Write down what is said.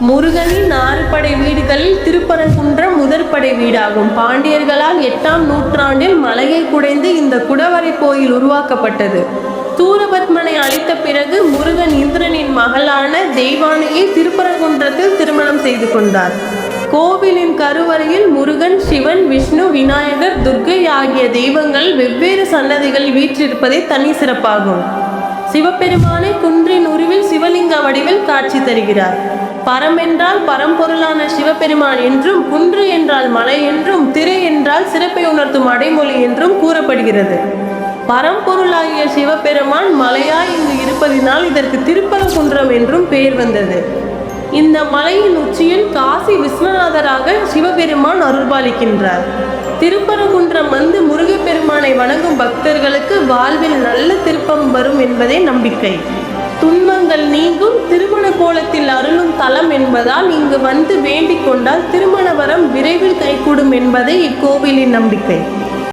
முருகனின் 6 படை வீடுகளில் திருப்பரங்குன்றம் முதற்படை வீடாகும். பாண்டியர்களால் 8ஆம் நூற்றாண்டில் மலையை குடைந்து இந்த குடவரை கோயில் உருவாக்கப்பட்டது. சூரபத்மனை அழித்த பிறகு முருகன் இந்திரனின் மகளான தெய்வானையை திருப்பரங்குன்றத்தில் திருமணம் செய்து கொண்டார். கோவிலின் கருவறையில் முருகன், சிவன், விஷ்ணு, விநாயகர், துர்க்கை ஆகிய தெய்வங்கள் வெவ்வேறு சன்னதிகள் வீற்றிருப்பதே தனி சிறப்பாகும். சிவபெருமானை குன்றின் உருவில் சிவலிங்க வடிவில் காட்சி தருகிறார். பரம் என்றால் பரம்பொருளான சிவபெருமான் என்றும், குன்று என்றால் மலை என்றும், திரு என்றால் சிறப்பை உணர்த்தும் அடைமொழி என்றும் கூறப்படுகிறது. பரம்பொருளாகிய சிவபெருமான் மலையாய் இங்கு இருப்பதினால் இதற்கு திருப்பரங்குன்றம் என்றும் பெயர் வந்தது. இந்த மலையின் உச்சியில் காசி விஸ்வநாதராக சிவபெருமான் அருள்பாலிக்கின்றார். திருப்பரங்குன்றம் வந்து முருகப்பெருமானை வணங்கும் பக்தர்களுக்கு வாழ்வில் நல்ல திருப்பம் வரும் என்பதே நம்பிக்கை. துன்பங்கள் நீங்கும், திருமண கோலத்தில் அருளும் தலம் என்பதால் இங்கு வந்து வேண்டிக் கொண்டால் திருமண வரம் விரைவில் கைகூடும் என்பதே இக்கோவிலின் நம்பிக்கை.